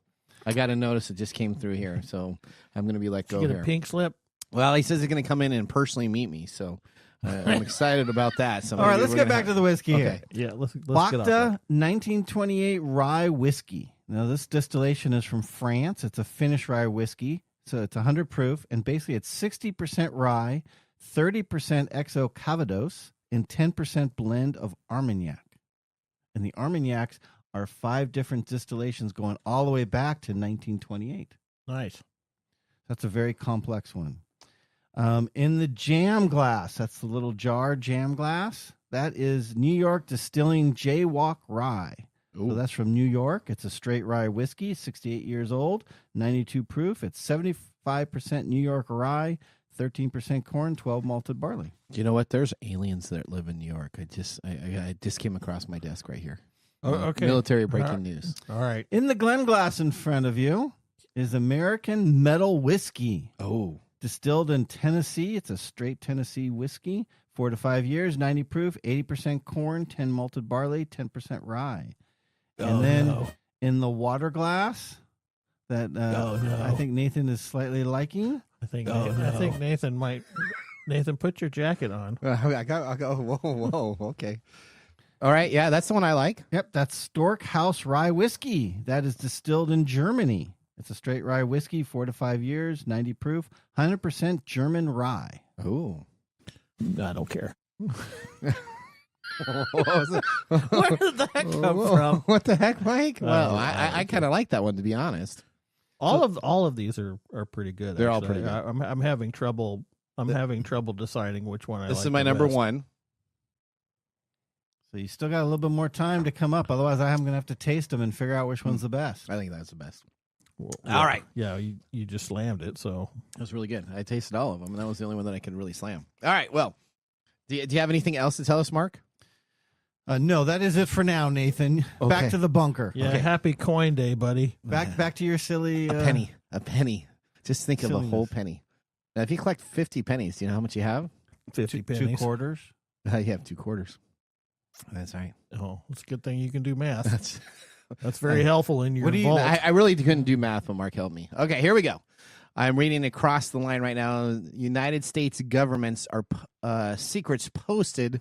I got a notice that just came through here, so I'm going to be let Did you go get here. a pink slip. Well, he says he's going to come in and personally meet me, so I'm excited about that. So all right, maybe let's we're get gonna back to the whiskey here. Okay. Yeah, let's get off Bacta that. 1928 rye whiskey. Now, this distillation is from France. It's a Finnish rye whiskey, so it's 100 proof, and basically it's 60% rye, 30% XO Calvados, and 10% blend of Armagnac. And the Armagnacs are 5 different distillations going all the way back to 1928. Nice. That's a very complex one. In the jam glass, that's the little jar jam glass. That is New York Distilling Jaywalk Rye. So that's from New York. It's a straight rye whiskey, 68 years old, 92 proof. It's 75% New York rye, 13% corn, 12 malted barley. Do you know what? There's aliens that live in New York. I just came across my desk right here. Oh, okay. Military breaking news. All right. In the Glen glass in front of you is American Metal Whiskey. Oh. Distilled in Tennessee. It's a straight Tennessee whiskey, 4 to 5 years, 90 proof, 80% corn, 10 malted barley, 10% rye. And then in the water glass that I think Nathan is slightly liking. I think Nathan might. Nathan, put your jacket on. I go. Whoa. Okay. All right. Yeah, that's the one I like. Yep, that's Stork House Rye Whiskey. That is distilled in Germany. It's a straight rye whiskey, 4 to 5 years, 90 proof, 100% German rye. Oh. I don't care. Where did that come from? What the heck, Mike? Well, I kind of like that one, to be honest. All of these are pretty good. They're all actually. pretty good. I'm having trouble. I'm having trouble deciding which one I like. This is my number one. So you still got a little bit more time to come up. Otherwise, I'm going to have to taste them and figure out which one's the best. I think that's the best. Well, all right. Yeah, you just slammed it. So that was really good. I tasted all of them, and that was the only one that I could really slam. All right. Well, do you have anything else to tell us, Mark? No, that is it for now, Nathan. Okay. Back to the bunker. yeah, Okay. happy coin day, buddy. Back to your silly... A penny. Just think of a silliness. whole penny. Now, if you collect 50 pennies, do you know how much you have? 50 2 pennies. quarters. You have 2 quarters. That's right. Oh, it's a good thing you can do math. That's very helpful in your What do you? vault. I really couldn't do math, but Mark helped me. Okay, here we go. I'm reading across the line right now. United States governments are secrets posted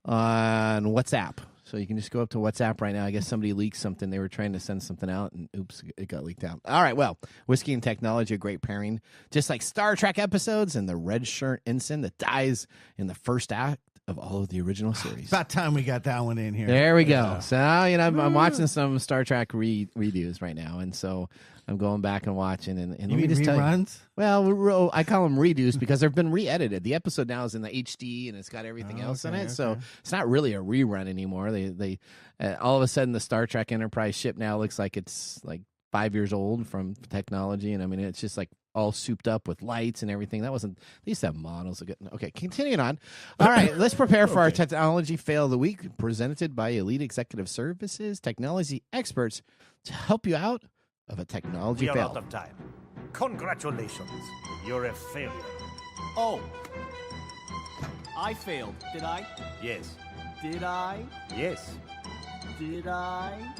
on WhatsApp. So you can just go up to WhatsApp right now. I guess somebody leaked something. They were trying to send something out, and oops, it got leaked out. All right, well, whiskey and technology, a great pairing. Just like Star Trek episodes and the red shirt ensign that dies in the first act of all of the original series. About time we got that one in here. There we go. So, I'm watching some Star Trek redos right now, and so I'm going back and watching. And You let me mean just tell you, reruns? well, I call them redos because they've been re-edited. The episode now is in the HD, and it's got everything else in it, so it's not really a rerun anymore. They all of a sudden, the Star Trek Enterprise ship now looks like it's like 5 years old from technology, and I mean, it's just like all souped up with lights and everything. That wasn't. They used to have models. Okay, continuing on. All right, let's prepare for our technology fail of the week, presented by Elite Executive Services technology experts to help you out of a technology We are fail. out of time. Congratulations. You're a failure. Oh. I failed, did I? Yes. Did I? Yes. Did I?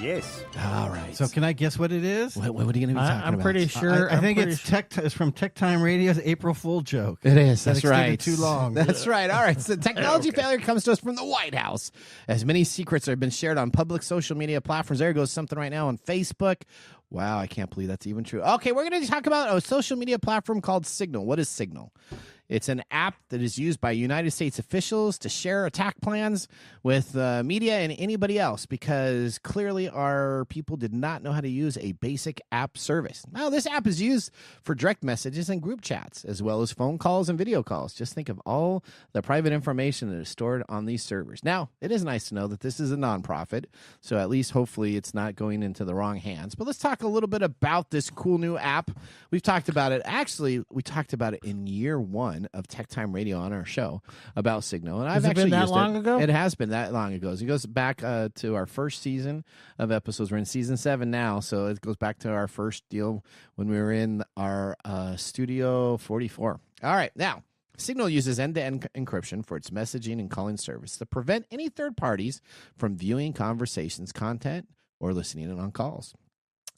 Yes. All right. So can I guess what it is? What are you going to be talking about? I'm pretty sure. I think it's it's from TechTime Radio's April Fool joke. It is. That That's right. extended too long. That's right. All right. So technology failure comes to us from the White House. As many secrets have been shared on public social media platforms. There goes something right now on Facebook. Wow, I can't believe that's even true. Okay, we're going to talk about a social media platform called Signal. What is Signal? It's an app that is used by United States officials to share attack plans with media and anybody else because clearly our people did not know how to use a basic app service. Now, this app is used for direct messages and group chats, as well as phone calls and video calls. Just think of all the private information that is stored on these servers. Now, it is nice to know that this is a nonprofit, so at least hopefully it's not going into the wrong hands. But let's talk a little bit about this cool new app. We've talked about it. Actually, we talked about it in year one of TechTime Radio on our show about Signal, and I've actually been that used long ago? It has been that long ago. It goes back to our first season of episodes. We're in season 7 now, so it goes back to our first deal when we were in our Studio 44. All right, now Signal uses end-to-end encryption for its messaging and calling service to prevent any third parties from viewing conversations, content, or listening in on calls.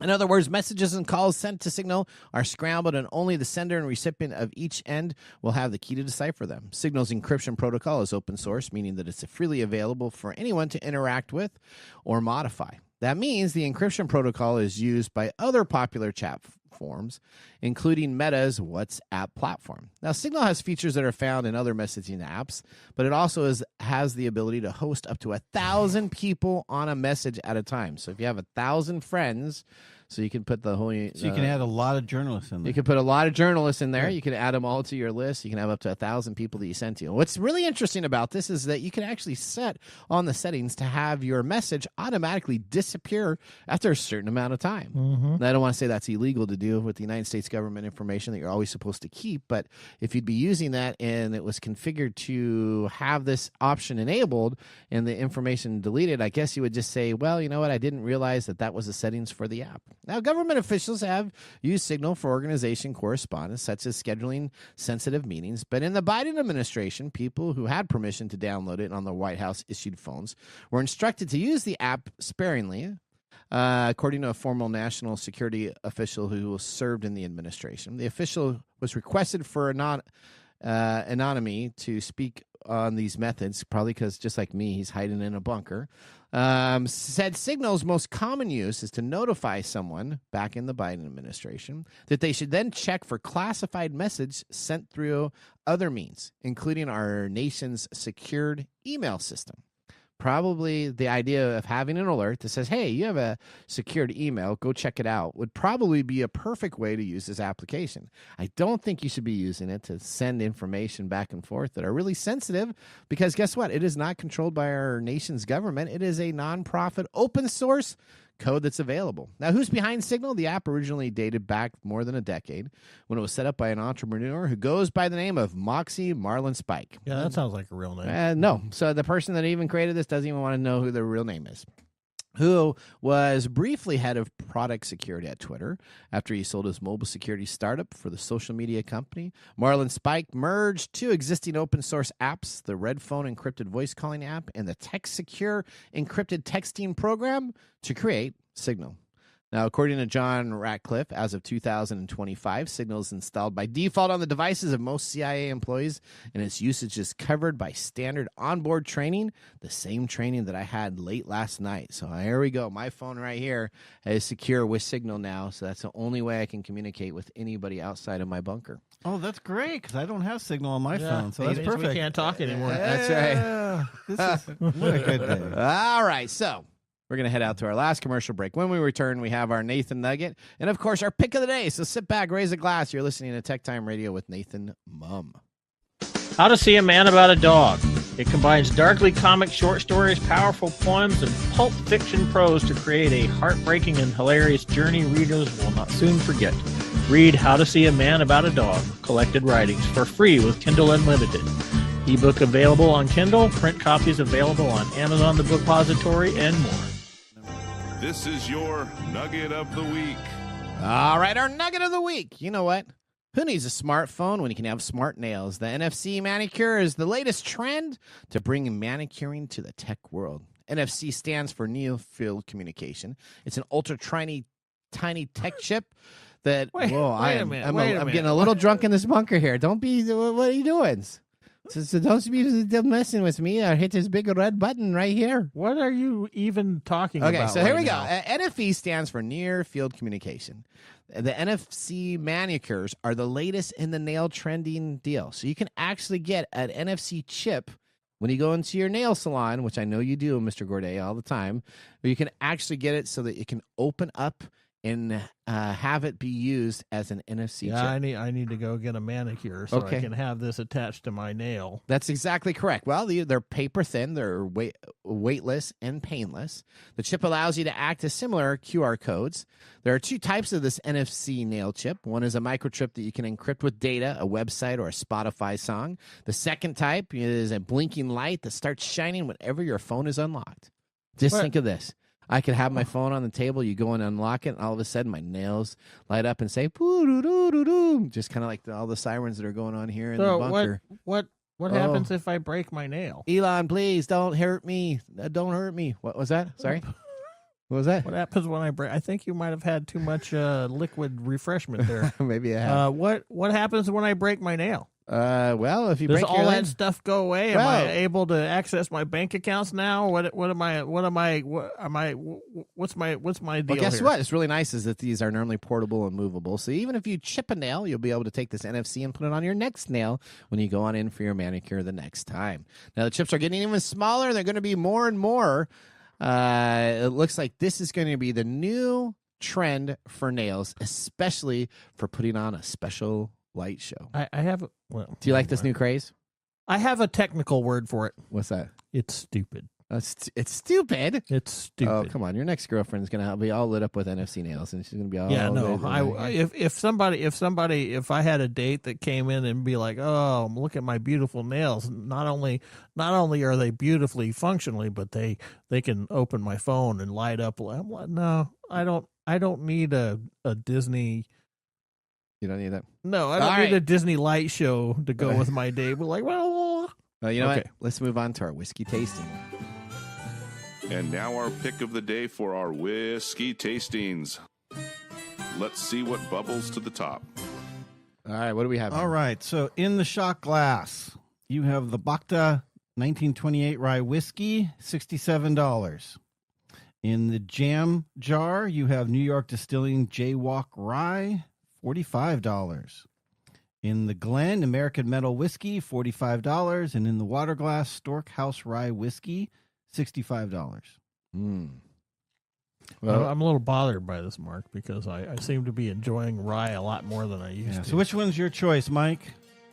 In other words, messages and calls sent to Signal are scrambled, and only the sender and recipient of each end will have the key to decipher them. Signal's encryption protocol is open source, meaning that it's freely available for anyone to interact with or modify. That means the encryption protocol is used by other popular chat forms, including Meta's WhatsApp platform. Now, Signal has features that are found in other messaging apps, but it also has the ability to host up to 1,000 people on a message at a time. So if you have 1,000 friends, so you can put the whole... So you can add a lot of journalists in there. You can put a lot of journalists in there. Yeah. You can add them all to your list. You can have up to 1,000 people that you send to. What's really interesting about this is that you can actually set on the settings to have your message automatically disappear after a certain amount of time. Mm-hmm. Now, I don't want to say that's illegal to do with the United States government information that you're always supposed to keep, but if you'd be using that and it was configured to have this option enabled and the information deleted, I guess you would just say, well, you know what, I didn't realize that was the settings for the app. Now, government officials have used Signal for organization correspondence, such as scheduling sensitive meetings, but in the Biden administration, people who had permission to download it on the White House-issued phones were instructed to use the app sparingly, according to a former national security official who served in the administration. The official was requested for anonymity to speak on these methods, probably because, just like me, he's hiding in a bunker. Said Signal's most common use is to notify someone back in the Biden administration that they should then check for classified message sent through other means, including our nation's secured email system. Probably the idea of having an alert that says, hey, you have a secured email, go check it out, would probably be a perfect way to use this application. I don't think you should be using it to send information back and forth that are really sensitive because guess what? It is not controlled by our nation's government. It is a nonprofit open source code that's available. Now, who's behind Signal? The app originally dated back more than a decade when it was set up by an entrepreneur who goes by the name of Moxie Marlin Spike. Yeah, that sounds like a real name. No. So the person that even created this doesn't even want to know who their real name is. Who was briefly head of product security at Twitter after he sold his mobile security startup for the social media company. Marlin Spike merged two existing open source apps, the Red Phone encrypted voice calling app and the Text Secure encrypted texting program, to create Signal. Now, according to John Ratcliffe, as of 2025, Signal is installed by default on the devices of most CIA employees, and its usage is covered by standard onboard training, the same training that I had late last night. So here we go. My phone right here is secure with Signal now, so that's the only way I can communicate with anybody outside of my bunker. Oh, that's great because I don't have signal on my phone, so that's It means perfect. We can't talk anymore. That's right. This is what a good day. All right, so we're going to head out to our last commercial break. When we return, we have our Nathan Nugget and, of course, our pick of the day. So sit back, raise a glass. You're listening to Tech Time Radio with Nathan Mumm. How to See a Man About a Dog. It combines darkly comic short stories, powerful poems, and pulp fiction prose to create a heartbreaking and hilarious journey readers will not soon forget. Read How to See a Man About a Dog, Collected Writings, for free with Kindle Unlimited. Ebook available on Kindle, print copies available on Amazon the Bookpository, and more. This is your Nugget of the Week. All right, our Nugget of the Week. You know what? Who needs a smartphone when you can have smart nails? The NFC manicure is the latest trend to bring manicuring to the tech world. NFC stands for Near Field Communication. It's an ultra tiny tech chip that. I'm getting a little drunk in this bunker here. Don't be. What are you doing? So don't be messing with me. I hit this big red button right here. What are you even talking about? Okay, so here we go. NFE stands for Near Field Communication. The NFC manicures are the latest in the nail trending deal. So you can actually get an NFC chip when you go into your nail salon, which I know you do, Mr. Gourdet, all the time. But you can actually get it so that it can open up and have it be used as an NFC chip. I need to go get a manicure so Okay. I can have this attached to my nail. That's exactly correct. Well, they're paper thin, they're weightless and painless. The chip allows you to act as similar QR codes. There are two types of this NFC nail chip. One is a microchip that you can encrypt with data, a website, or a Spotify song. The second type is a blinking light that starts shining whenever your phone is unlocked. Just think of this. I could have my phone on the table, you go and unlock it, and all of a sudden my nails light up and say, poo-doo-doo-doo-doo, just kind of like all the sirens that are going on here in the bunker. What happens if I break my nail? Elon, please don't hurt me. Don't hurt me. What was that? Sorry? What was that? What happens when I break? I think you might have had too much liquid refreshment there. Maybe I have. What happens when I break my nail? Well, if you Does break all your that leg, stuff go away? Am I able to access my bank accounts now? What's my deal? well, guess here? what? It's really nice is that these are normally portable and movable. So even if you chip a nail, you'll be able to take this NFC and put it on your next nail when you go on in for your manicure the next time. Now, the chips are getting even smaller. They're going to be more and more. It looks like this is going to be the new trend for nails, especially for putting on a special light show. I have. Well, do you like this new craze? I have a technical word for it. What's that? It's stupid. It's stupid. It's stupid. Oh, come on! Your next girlfriend's gonna be all lit up with NFC nails, and she's gonna be all. Yeah, no. If I had a date that came in and be like, "Oh, look at my beautiful nails," not only are they beautifully functionally, but they can open my phone and light up. I'm like, no, I don't need a Disney. You don't need that. No, I don't need a Disney light show to go with my day. But like, well, you know what? Let's move on to our whiskey tasting. And now our pick of the day for our whiskey tastings. Let's see what bubbles to the top. All right, what do we have? All right, so in the shot glass, you have the Bacta 1928 rye whiskey, $67. In the jam jar, you have New York Distilling Jaywalk Rye, $45. In the Glen American Metal Whiskey, $45. And in the water glass Stork House Rye Whiskey, $65. Well, I'm a little bothered by this, Mark, because I seem to be enjoying rye a lot more than I used to. So which one's your choice, Mike?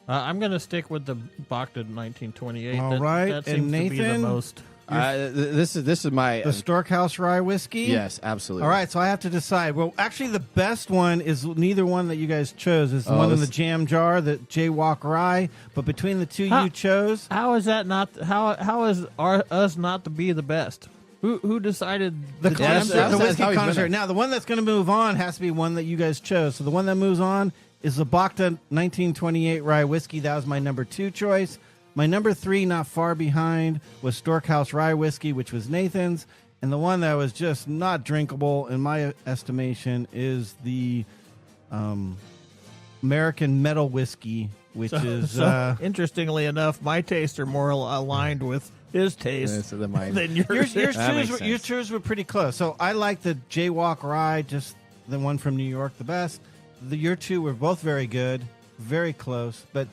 I'm going to stick with the Bacta 1928. All right, that seems and Nathan? to be the most. This is my The Stork House Rye Whiskey? Yes, absolutely. All right, so I have to decide. Well, actually, the best one is neither one that you guys chose. It's the one in the jam jar, the Jaywalk Rye. But between the two you chose, how is that not? How is us not to be the best? Who decided the jam? whiskey connoisseur. Now, the one that's going to move on has to be one that you guys chose. So the one that moves on is the Bacta 1928 Rye Whiskey. That was my number 2 choice. My number 3, not far behind, was Stork House Rye Whiskey, which was Nathan's. And the one that was just not drinkable, in my estimation, is the American Metal Whiskey, which is... interestingly enough, my tastes are more aligned with his taste than yours. Your choices were pretty close. So I like the Jaywalk Rye, just the one from New York, the best. Your two were both very good. very close. But,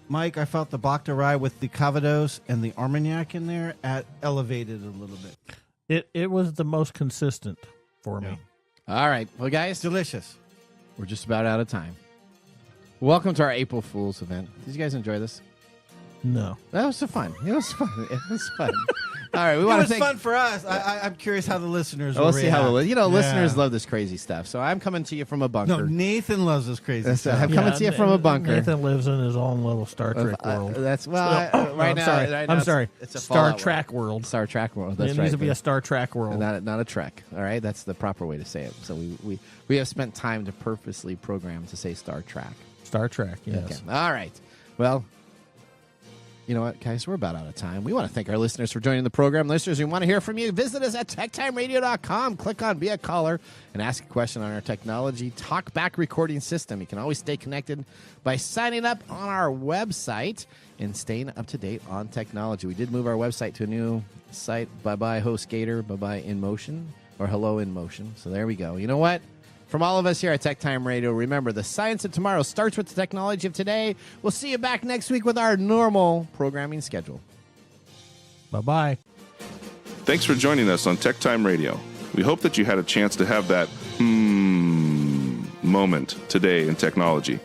Mike, I felt the Baccarat with the Calvados and the Armagnac in there elevated a little bit. It was the most consistent for me. All right. Well, guys, Delicious. we're just about out of time. Welcome to our April Fool's event. Did you guys enjoy this? No. That was so fun. It was fun. It was fun. All right, we It want was to thank. fun for us. I'm curious how the listeners will We'll see how react. listeners love this crazy stuff. So I'm coming to you from a bunker. No, Nathan loves this crazy stuff. I'm coming to you from a bunker. Nathan lives in his own little Star Trek world. That's Right right now. sorry. Right now I'm it's- sorry. It's a Star Fallout Trek world. Star Trek world. That's It right. needs to be a Star Trek world. Not a trek. All right, that's the proper way to say it. So we have spent time to purposely program to say Star Trek. Star Trek, yes. Okay. All right. Well, you know what, guys? We're about out of time. We want to thank our listeners for joining the program. Listeners, we want to hear from you. Visit us at TechTimeRadio.com. Click on Be a Caller and ask a question on our technology talkback recording system. You can always stay connected by signing up on our website and staying up to date on technology. We did move our website to a new site. Bye-bye, HostGator. Bye-bye, InMotion. Or hello, InMotion. So there we go. You know what? From all of us here at Tech Time Radio, remember, the science of tomorrow starts with the technology of today. We'll see you back next week with our normal programming schedule. Bye-bye. Thanks for joining us on Tech Time Radio. We hope that you had a chance to have that moment today in technology.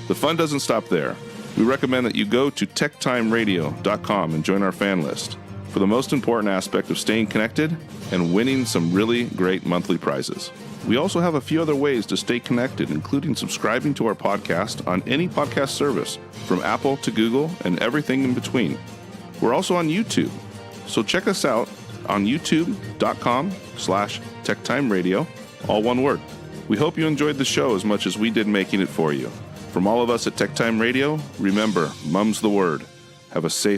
The fun doesn't stop there. We recommend that you go to techtimeradio.com and join our fan list for the most important aspect of staying connected and winning some really great monthly prizes. We also have a few other ways to stay connected, including subscribing to our podcast on any podcast service, from Apple to Google and everything in between. We're also on YouTube, so check us out on youtube.com/techtimeradio, all one word. We hope you enjoyed the show as much as we did making it for you. From all of us at Tech Time Radio, remember, mum's the word. Have a safe